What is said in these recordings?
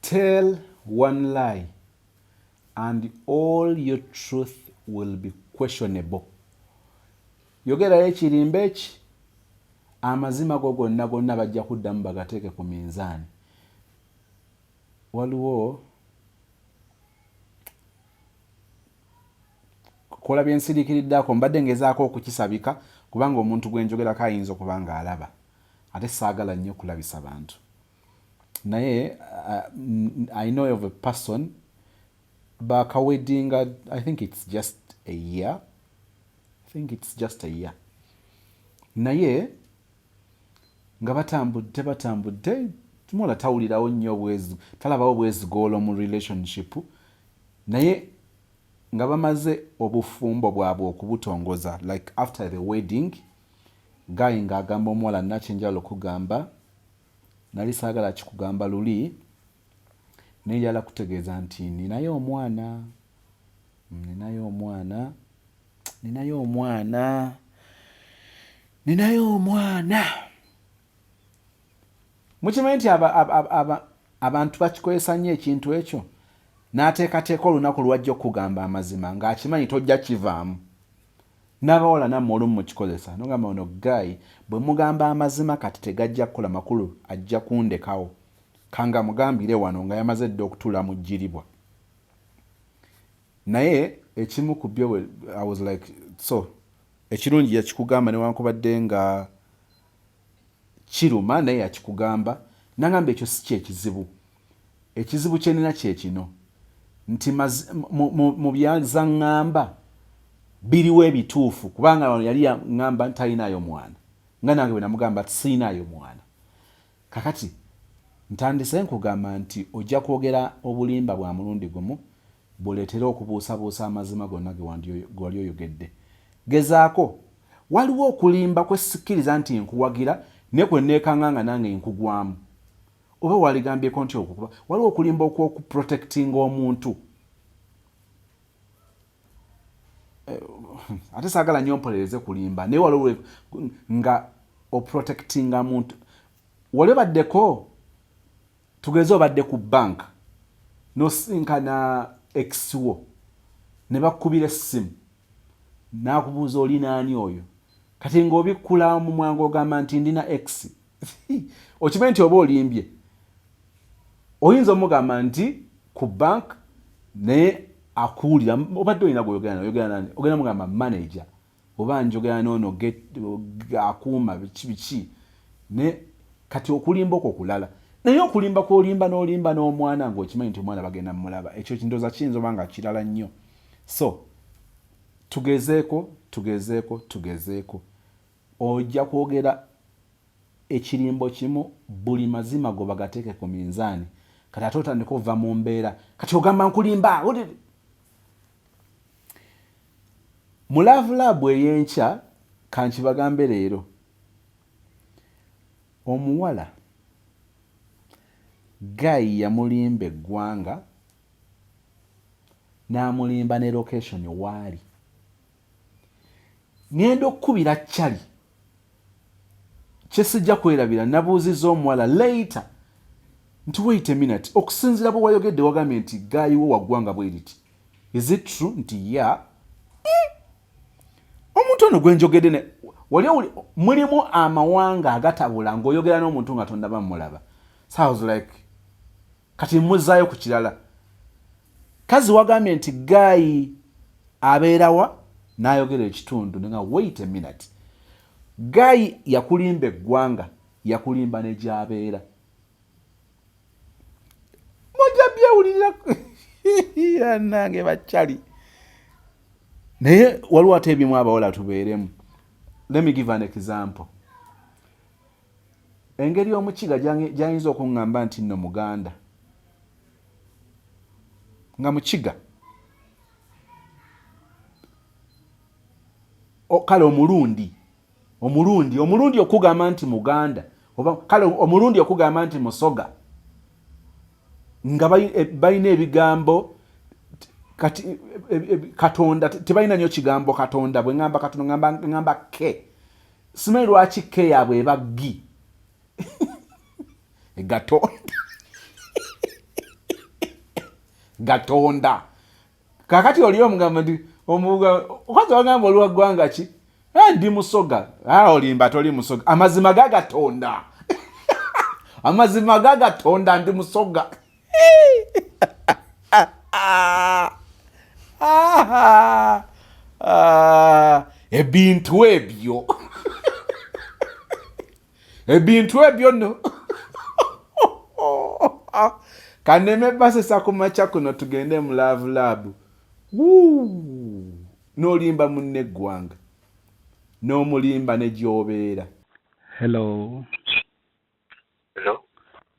tell one lie and all your truth will be questionable. Yogerayo ekirimba eki amazima go gonna bajja kuddamu bagateeke ku minzaani. Waliwo kola byensiriikiriddeako mbadde ngezaako okukisabika kubanga omuntu gwe njogerako ayinza okuba nga alaba ate saagala nnyo kulabisa bantu. Naye I know of a person bakawedinga, I think it's just a year. Naye nga batambudde tumola tawulirawo nnyo talabawo bwezigoolo mu relationship, naye nga bamaze obufumbo bwabwe okubutongoza, like after the wedding guy nga agamba omuwala nakyenjala okugamba nali saagala kikugamba luli naye njala kutegeeza nti ninayo omwana. Mukimanyi nti abantu bakikozesa nnyo ekintu ekyo n'ateekateeka olunaku lwajja okugamba amazima ng'akimanyi tojja kivaamu. N'abawala nammwe olumu mukikozesa nogamba ono guy bwe mugamba amazima kati tegajja kukola makulu, ajja kundekawo kanga mugambire wano nga yamaze dde okutuula mu jjiribwa. Naye ekimu ku byo I was like, so ekirungi yakikugamba newankubadde nga kiruma naye yakikugamba. Nangamba ekyo si kyekizibu. Ekizibu kye nina kye kino nti mu byazaŋŋamba biriwo ebituufu kubanga yali yaŋŋamba talinayo mwana nga nange bwe namugamba siinayo mwana. Kakati ntandise nkugamba nti ojja kwogera obulimba bwa mulundi gumu buleetera okubuusabuusa amazima gonna ge wali oyogedde. Gezaako. Waliwo okulimba kwe sikkiriza nti nkuwagira ne kwe neekaŋŋanga nange nkugwamu. Oba waligambyeko nti okukuba waliwo okulimba okwokuprotectinga omuntu. Ate saagala nnyo mpolereze kulimba naye waliwo nga oprotectinga muntu. Wali obaddeko tugeze obadde ku bank n'osinkana ex wo ne bakubira essimu n'akubuuza olina ani oyo, kati ng'obikkula mu mwango ogamba nti ndina ex. Okimanyi nti oba olimbye oyinza omugamba nti ku bank naye akuwulira obadde olina gweyogera nani, ogenda mugamba manager oba njogera noono akuuma biki ne kati okulimba okwo kulala. Naye okulimba kw'olimba n'olimba n'omwana ng'okimanyi nti omwana bagenda mumulaba, ekyo kindoza kiyinza oba nga kirala nnyo. So tugezeeko. Ojja kwogera ekirimbo kimu buli mazima go bagateeke ku minzaani kati ate otandika ova mu mbeera kati ogamba nkulimba. Mu Love Lab ey'enkya kankibagambe leero omuwala guy yamulimba eggwanga n'amulimba ne location waali. Ngenda okukubira Chali kyesijja kwerabira nabuuzizza omuwala later nti wait a minute, okusinziira bwe wayogedde wagambye nti guy wo waggwanga bwe riti, is it true? Nti ya omuntu ono gwe njogedde wali mulimu amawanga agatabula ng'oyogera n'omuntu nga tonnaba mumulaba. So I was like kati mmuzzaayo ku kirala. Kazi wagambye nti guy abeerawa n'ayogera ekitundu nga wait a minute, guy yakulimba eggwanga yakulimba ne gy'abeera. Mujja byewulira nange bakyali. Naye waliwo ate ebimu abawala tubeeremu. Let me give an example. Engeri omukiga gy'ayinza okuŋŋamba nti nno Muganda nga mukiga kale omulundi okugamba nti Muganda oba kale omulundi okugamba nti Musoga nga balina ebigambo kati Katonda tebalina nnyo kigambo Katonda bwe ngamba Katonda ngamba ke simanyi lwaki ke yaabwe eba gi Gatonda gatonda kakati oli omugamba ndi omubuga okwaza wagamba oli waggwanga ki ndi musoga olimba toli musoga amazima gagatonda amazima gagatonda ndi musoga ebintu ebyo no kaneme basesa kumacha kuno tugende mu love lab nolimba munne gwanga n'omulimba ne gyobeera. Hello. Hello.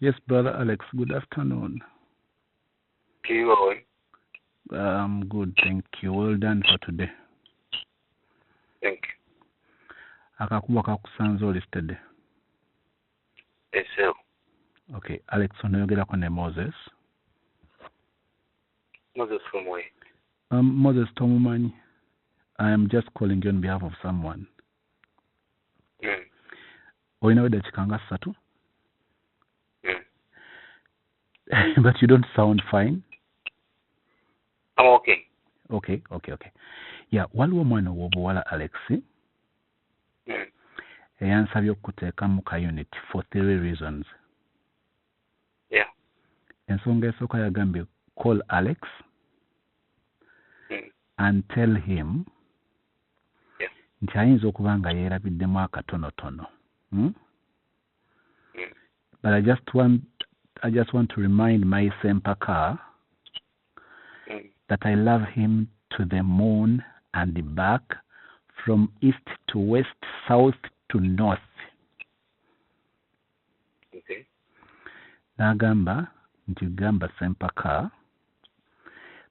Yes, brother Alex. Good afternoon. I'm good, thank you. Well done for today. Thank you. Akakuba kakusanze listed. Yes, sir. Okay, Alex, onoyogerako ne Moses. Moses from where? Moses Tomumanyi. I am just calling you on behalf of someone. Oyina weda chikanga satu? But you don't sound fine. I'm okay. Okay. Yeah, waliwo mwana w'obuwala Alex. Eyansabye okuteeka mu ka unit for 3 reasons. Yeah. Ensonga esooka yagambye call Alex and tell him nti ayinza okuba nga yeerabiddemu akatonotono. But I just want to remind my Sempaka that I love him to the moon and back, from east to west, south to north. Okay. Nagamba nti gamba Sempaka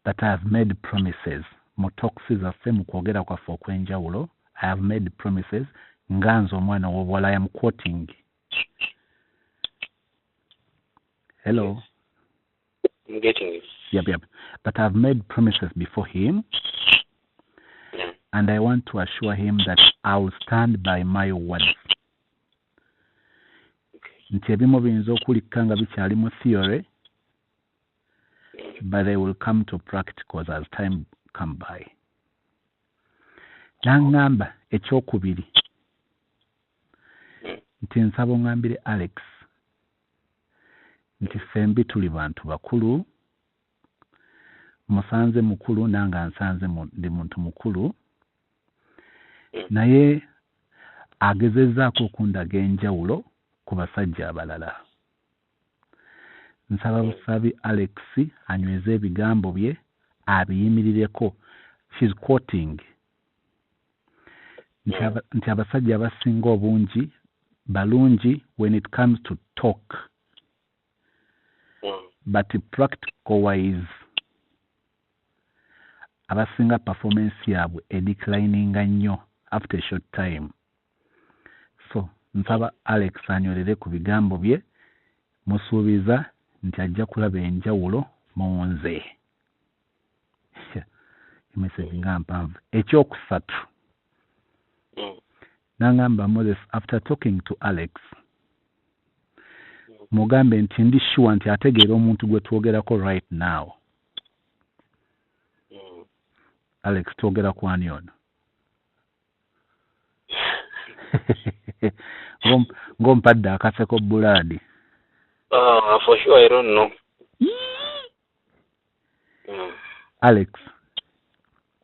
that I have made promises. Motoksi zaffe mu kwogera kwaffe okw'enjawulo. I have made promises. Nganzo omwana w'obuwala. I am quoting. Hello. I'm getting it. Yep. But I have made promises before him. And I want to assure him that I will stand by my word. Nti ebimu biyinza okulikka nga bikyali mu theory, but they will come to practicals as time come by. Nangamba ekyokubiri nti nsaba ongambire Alex nti fembi tuli bantu bakulu, musanze mukulu nanga nsanze ndi muntu mukulu, naye agezezzaako okundaga enjawulo ku basajja abalala. Nsaba busabi Alex anyweze ebigambo bye abiyimirireko. She's quoting nti abasajja abasinga obungi balungi when it comes to talk, but practical wise abasinga performance yaabwe edeclininga nnyo after a short time. So nsaba Alex anyorere ku bigambo bye, musuubiza nti ajja kulaba enjawulo mu nze. Message nga mpanvu. Ekyokusatu nangamba Moses, after talking to Alex mugambe nti ndi sure nti ategeera omuntu gwe twogerako right now. Alex, twogera ku ani ono? Ng'ompadde akaseko Buladi. For sure, I don't know. Alex.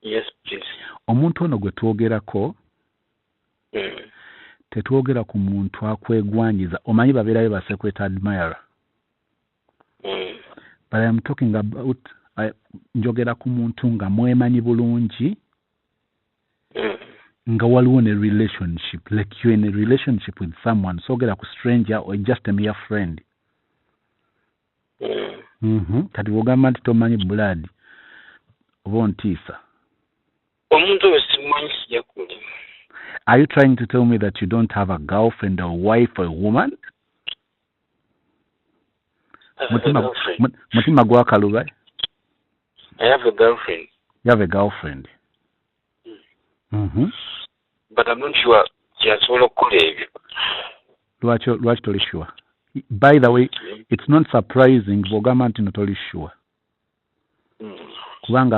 Yes, please. Omuntu ono gwe twogerako tetwogera ku muntu akwegwanyiza. Omanyi babeerayo ba secret admirer. But I am talking about njogera ku muntu nga mwemanyi bulungi, nga waliwo ne relationship, like you're in a relationship with someone, sogera ku stranger or just a mere friend. Kati wogamba nti tomanyi Buladi oba ontiisa. Omuntu wesimanyi sijja kuli. Are you trying to tell me that you don't have a girlfriend or wife or a woman? Mutima gwa kaluba. I have a girlfriend. You have a girlfriend. But I'm not sure kyasobola okukola ebyo. Lwaki toli sure? By the way, it's not surprising bw'ogamba nti toli sure. kubanga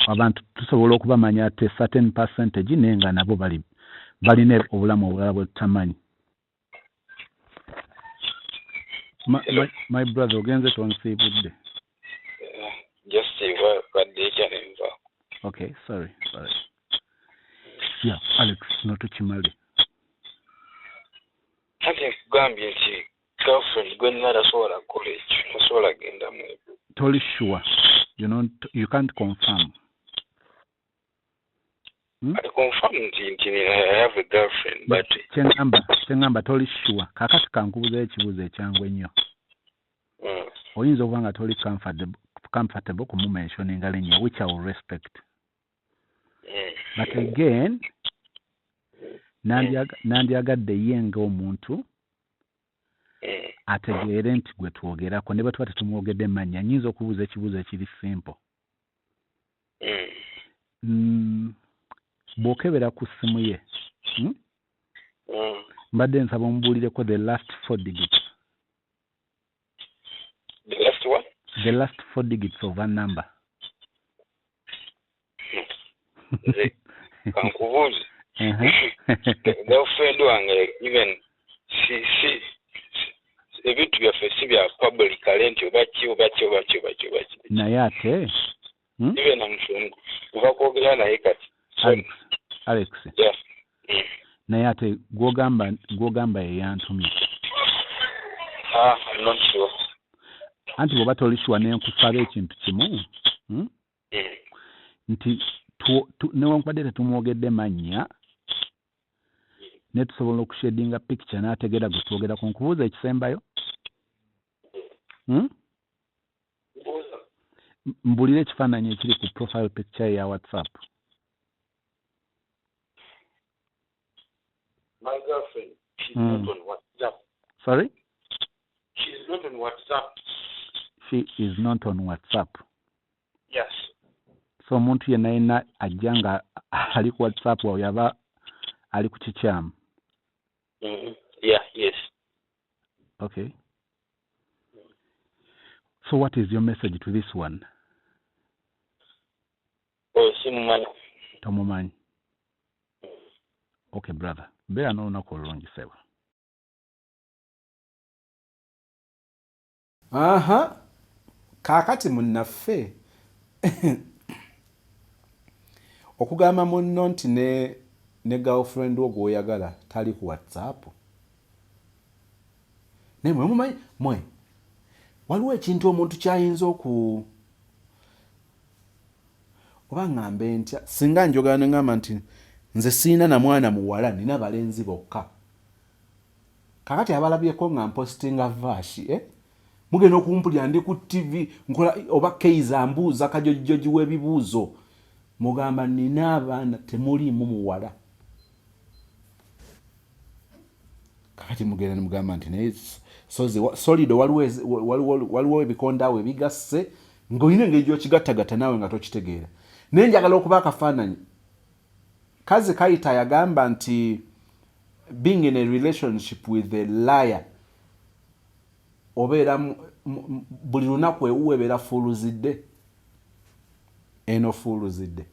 abantu tusobola okubamanya ate certain percentage nenga nabo balina obulamu obulala bwe tutamanyi. My brother ogenze tonsiibudde. Just badde ekyanenva. Okay, sorry. Yeah, Alex, notukimale. Ate kugambye nti girlfriend gwe nina tasobola kukola ekyo, tasobola genda mu ebyo. Totally sure. You can't confirm. I confirm nti I have a girlfriend, but kyengamba toli sure. Kakati kankubuza ekibuuzo ekyangu ennyo. Oyinza okuba nga toli comfortable kumumentioninga linnya, which I will respect. But again, nandyagadde ye ng'omuntu ategeere nti gwe twogerako ne bwe tuba tetumwogedde mannya, nnyinza okubuuza ekibuuzo ekiri simple. Bw'okebera ku ssimu ye mbadde nsaba omubuulireko the last 4 digits. The last what? The last 4 digits of a number. Kankubuuze. Girlfriend wange even si ebintu byaffe si bya public nti oba ki. Naye ate even amusungu kuva kwogera naye kati. Alex. Yeah. Naye ate gw'ogamba ye yantumye. I'm not sure. Anti bw'oba toli sure ne nkusaba ekintu kimu nti newankubadde tetumwogedde mannya ne tusobola okushedinga picture n'ategeera gwe twogerako. Nkubuuza ekisembayo? Mbulira ekifaananyi ekiri ku profile picture ya WhatsApp. My girlfriend, she's not on WhatsApp. Sorry? She's not on WhatsApp. She is not on WhatsApp. Yes. So omuntu yenna ajja nga ali ku WhatsApp awo yaba ali ku kikyamu. Yeah, yes. Okay. So what is your message to this one? Simumanyi. Tomumanyi. Okay, brother. Beera n'olunaku olulungi sebo. Aha. Kaakati munnaffe okugamba munno nti ne girlfriend wo gw'oyagala tali ku WhatsApp. Naye mumanyi waliwo ekintu omuntu kyayinza oba ngambe ntya singa njogana ngamba nti nze siina na mwana muwala nina balenzi bokka. Kakati abalabyeko nga mpostinga vashi mugenda okumpulira ndi ku TV nkola oba keiza mbuuza kajojjoji w'ebibuuzo mugamba nina abaana temuliimu muwala. Kakati mugenda ne mugamba nti naye solido waliwo ebikondaawo ebigasse ng'olina engeri gy'okigattagatta naawe nga tokitegeera. Naye njagala okuba akafaananyi. Kazi Kayita yagamba nti being in a relationship with a liar obeera buli lunaku ewuwebeera fuuluzidde. Eno fuuluzidde.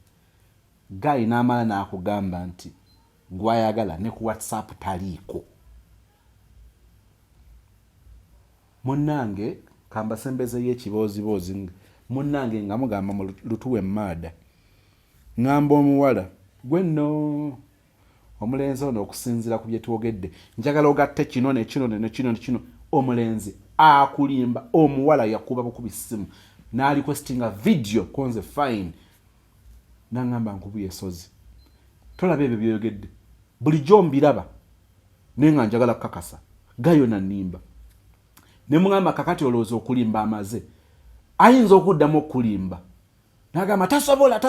Guy n'amala n'akugamba nti gw'ayagala ne ku WhatsApp taliiko. Munnange kambasembezeyo ekibooziboozi munnange nga mugamba mu lutuwe maada. Ngamba omuwala gwe nno omulenzi ono okusinziira ku bye twogedde njagala ogatte kino nekino omulenzi akulimba omuwala yakuba bukubi ssimu n'alikwestinga video konze fine n'angamba nkubuye esozi tolaba ebyo byeyogedde bulijjo mbiraba naye nga njagala kukakasa gayo nannimba ne mugamba kakati olowooza okulimba amaze ayinza okuddamu okulimba n'agamba tasobola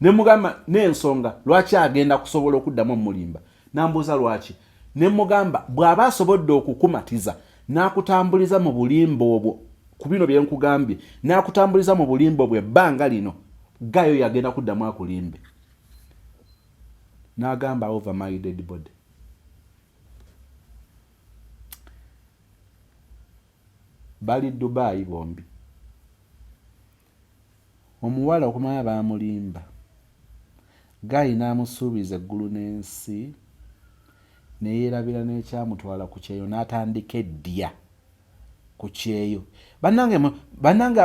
ne mugamba n'ensonga lwaki agenda kusobola okuddamu omulimba n'ambuuza lwaki ne mugamba bw'aba asobodde okukumatiza n'akutambuliza mu bulimba obwo ku bino bye nkugambye n'akutambuliza mu bulimba obwo ebbanga lino gayo yagenda kuddamu akulimbe. N'agamba over my dead body. Bali Dubai bombi. omuwala okumanya bamulimba Gayi n'amusuubiza eggulu n'ensi ne yeerabira n'ekyamutwala ku kyeyo n'atandika eddya ku kyeyo. Bannange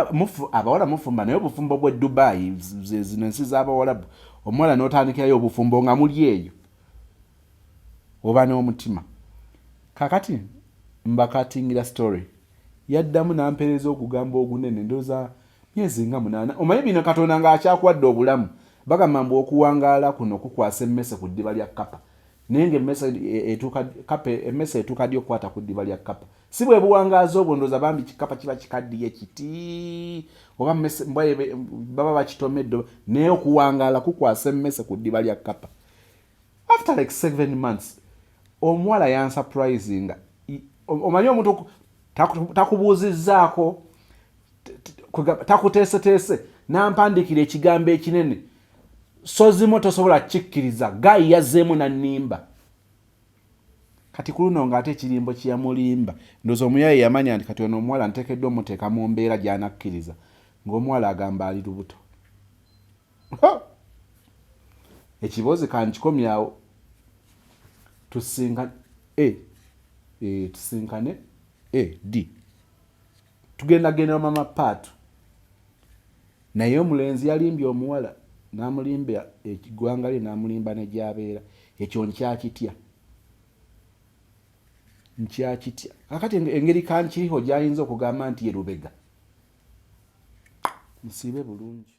abawala mufumba naye obufumbo bw'e Dubai zino ensi z'Abawarabu omuwala n'otandikirayo obufumbo nga muli eyo oba n'omutima. Kakati mbakatingira story yaddamu n'ampeereza okugamba ogunene ndowooza myezi nga 8. Omanyi bino Katonda ng'akyakuwadde obulamu bagamba mbu okuwangaala kuno kukwasa emmese ku ddiba lya kkapa naye ng'emmese etuuka ddi okukwata ku ddiba lya kkapa si bwe buwangaazi obwo ndowooza bambi kikapa kiba kikaddiye kiti oba baba bakitomedde naye okuwangaala kukwasa emmese ku ddiba lya kkapa. After like 7 months omuwala yansurprisinga. Omanyi omuntu takubuuzizzaako takuteeseteese n'ampandikira ekigambo ekinene sozimo tosobola kikkiriza Gayi yazzeemu n'annimba. Kati ku luno ng'ate ekirimbo kyeyamulimba ndowooza omuyaye yamanya nti kati ono omuwala nteekeddwa omuteeka mu mbeera gy'anakkiriza ng'omuwala agamba ali lubuto. Ekiboozi kankikomyawo tusinkane D tugenda mama paatu naye omulenzi yalimbye omuwala n'amulimba eggwanga lye n'amulimba ne gy'abeera. Ekyo nkyakitya kakati engeri kankiriho gy'ayinza okugamba nti ye lubega nsiibe bulungi.